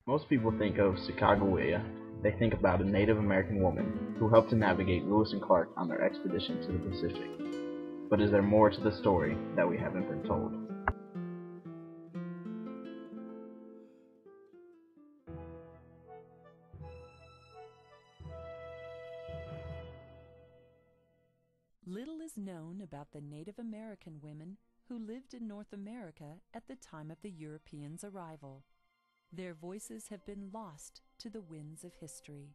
Most people think of Sacagawea. They think about a Native American woman who helped to navigate Lewis and Clark on their expedition to the Pacific. But is there more to the story that we haven't been told? Little is known about the Native American women who lived in North America at the time of the Europeans' arrival. Their voices have been lost to the winds of history.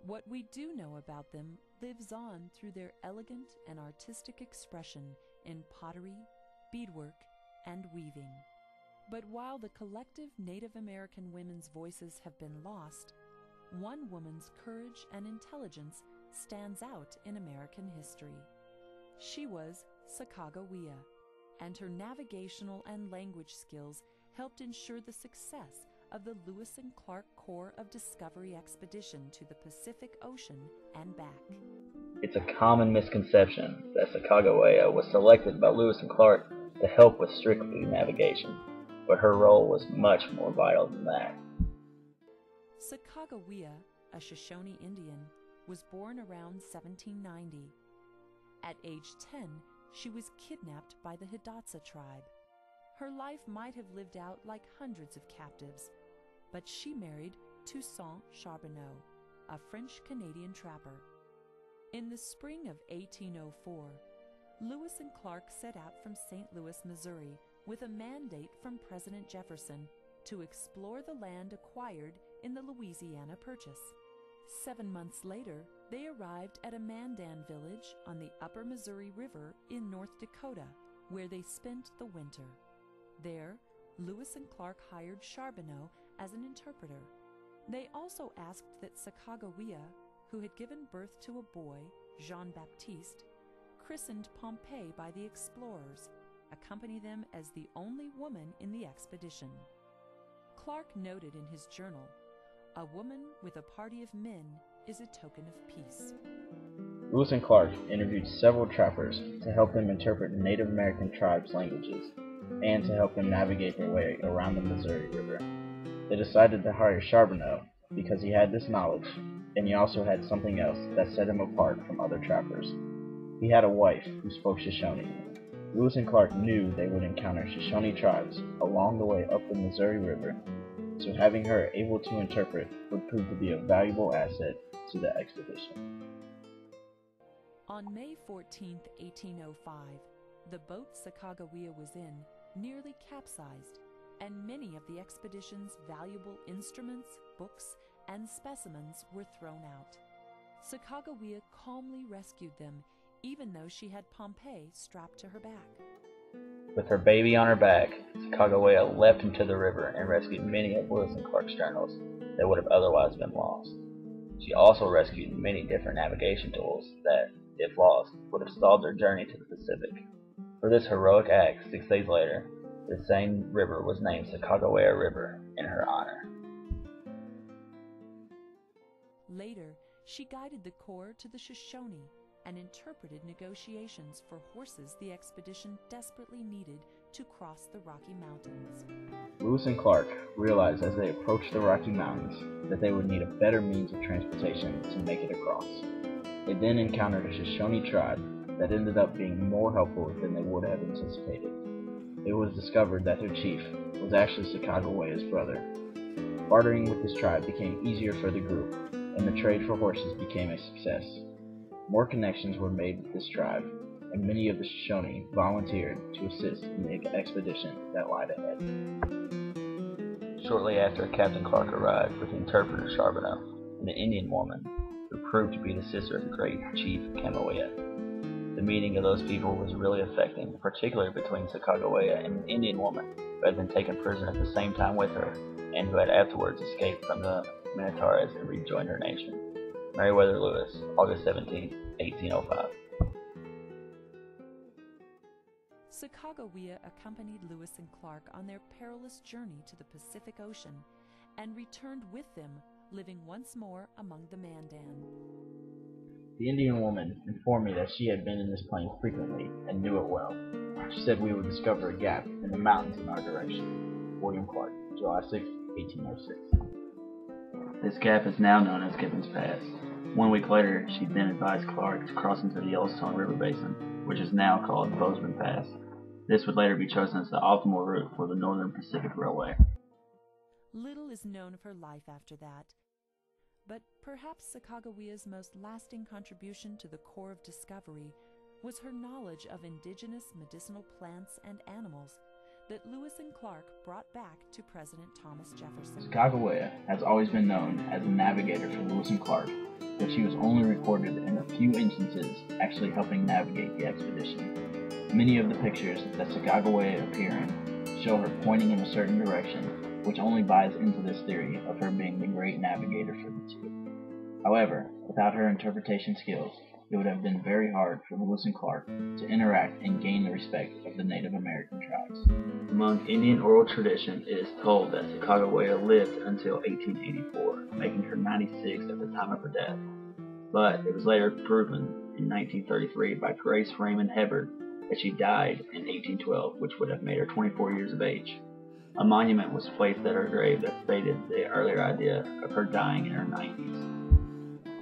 What we do know about them lives on through their elegant and artistic expression in pottery, beadwork, and weaving. But while the collective Native American women's voices have been lost, one woman's courage and intelligence stands out in American history. She was Sacagawea, and her navigational and language skills helped ensure the success of the Lewis and Clark Corps of Discovery expedition to the Pacific Ocean and back. It's a common misconception that Sacagawea was selected by Lewis and Clark to help with strictly navigation, but her role was much more vital than that. Sacagawea, a Shoshone Indian, was born around 1790. At age 10, she was kidnapped by the Hidatsa tribe. Her life might have lived out like hundreds of captives, but she married Toussaint Charbonneau, a French-Canadian trapper. In the spring of 1804, Lewis and Clark set out from St. Louis, Missouri, with a mandate from President Jefferson to explore the land acquired in the Louisiana Purchase. 7 months later, they arrived at a Mandan village on the upper Missouri River in North Dakota, where they spent the winter. There, Lewis and Clark hired Charbonneau as an interpreter. They also asked that Sacagawea, who had given birth to a boy, Jean-Baptiste, christened Pompeii by the explorers, accompany them as the only woman in the expedition. Clark noted in his journal, "A woman with a party of men is a token of peace." Lewis and Clark interviewed several trappers to help them interpret Native American tribes' languages and to help them navigate their way around the Missouri River. They decided to hire Charbonneau because he had this knowledge, and he also had something else that set him apart from other trappers. He had a wife who spoke Shoshone. Lewis and Clark knew they would encounter Shoshone tribes along the way up the Missouri River, so having her able to interpret would prove to be a valuable asset to the expedition. On May 14, 1805, the boat Sacagawea was in nearly capsized, and many of the expedition's valuable instruments, books, and specimens were thrown out. Sacagawea calmly rescued them, even though she had Pompeii strapped to her back. With her baby on her back, Sacagawea leapt into the river and rescued many of Lewis and Clark's journals that would have otherwise been lost. She also rescued many different navigation tools that, if lost, would have stalled their journey to the Pacific. For this heroic act, 6 days later, the same river was named Sacagawea River in her honor. Later, she guided the Corps to the Shoshone and interpreted negotiations for horses the expedition desperately needed to cross the Rocky Mountains. Lewis and Clark realized as they approached the Rocky Mountains that they would need a better means of transportation to make it across. They then encountered a Shoshone tribe that ended up being more helpful than they would have anticipated. It was discovered that their chief was actually Sacagawea's brother. Bartering with this tribe became easier for the group, and the trade for horses became a success. More connections were made with this tribe, and many of the Shoshone volunteered to assist in the expedition that lied ahead. Shortly after, Captain Clark arrived with the interpreter Charbonneau and an Indian woman who proved to be the sister of the great chief Kamawea. The meeting of those people was really affecting, particularly between Sacagawea and an Indian woman who had been taken prisoner at the same time with her, and who had afterwards escaped from the Minataras and rejoined her nation. Meriwether Lewis, August 17, 1805. Sacagawea accompanied Lewis and Clark on their perilous journey to the Pacific Ocean and returned with them, living once more among the Mandan. The Indian woman informed me that she had been in this plain frequently and knew it well. She said we would discover a gap in the mountains in our direction. William Clark, July 6, 1806. This gap is now known as Gibbon's Pass. 1 week later, she then advised Clark to cross into the Yellowstone River Basin, which is now called Bozeman Pass. This would later be chosen as the optimal route for the Northern Pacific Railway. Little is known of her life after that, but perhaps Sacagawea's most lasting contribution to the corps of discovery was her knowledge of indigenous medicinal plants and animals that Lewis and Clark brought back to President Thomas Jefferson. Sacagawea has always been known as a navigator for Lewis and Clark, but she was only recorded in a few instances actually helping navigate the expedition. Many of the pictures that Sacagawea appear in show her pointing in a certain direction, which only buys into this theory of her being the great navigator for the two. However, without her interpretation skills, it would have been very hard for Lewis and Clark to interact and gain the respect of the Native American tribes. Among Indian oral tradition, it is told that Sacagawea lived until 1884, making her 96 at the time of her death. But it was later proven in 1933 by Grace Raymond Hebard that she died in 1812, which would have made her 24 years of age. A monument was placed at her grave that stated the earlier idea of her dying in her 90s.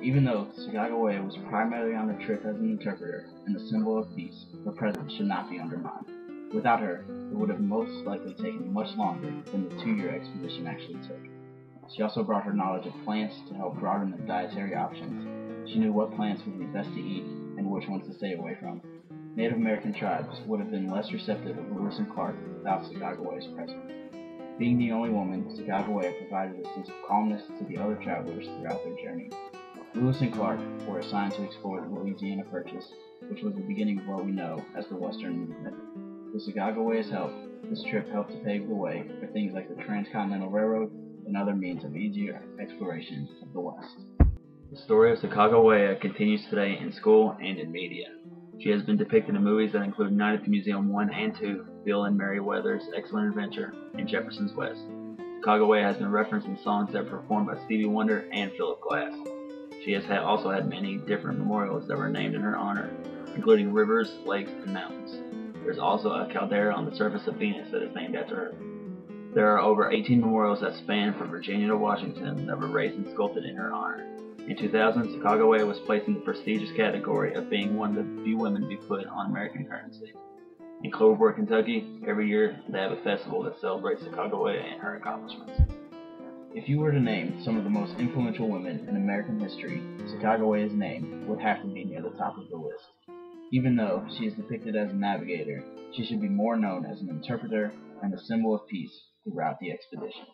Even though Sacagawea was primarily on the trip as an interpreter and a symbol of peace, her presence should not be undermined. Without her, it would have most likely taken much longer than the 2-year expedition actually took. She also brought her knowledge of plants to help broaden the dietary options. She knew what plants would be best to eat and which ones to stay away from. Native American tribes would have been less receptive of Lewis and Clark without Sacagawea's presence. Being the only woman, Sacagawea provided a sense of calmness to the other travelers throughout their journey. Lewis and Clark were assigned to explore the Louisiana Purchase, which was the beginning of what we know as the Western Movement. With Sacagawea's help, this trip helped to pave the way for things like the Transcontinental Railroad and other means of easier exploration of the West. The story of Sacagawea continues today in school and in media. She has been depicted in movies that include Night at the Museum 1 and 2, Bill and Meriwether's Excellent Adventure, and Jefferson's West. Sacagawea has been referenced in songs that were performed by Stevie Wonder and Philip Glass. She has also had many different memorials that were named in her honor, including rivers, lakes, and mountains. There's also a caldera on the surface of Venus that is named after her. There are over 18 memorials that span from Virginia to Washington that were raised and sculpted in her honor. In 2000, Sacagawea was placed in the prestigious category of being one of the few women to be put on American currency. In Cloverport, Kentucky, every year they have a festival that celebrates Sacagawea and her accomplishments. If you were to name some of the most influential women in American history, Sacagawea's name would have to be near the top of the list. Even though she is depicted as a navigator, she should be more known as an interpreter and a symbol of peace throughout the expedition.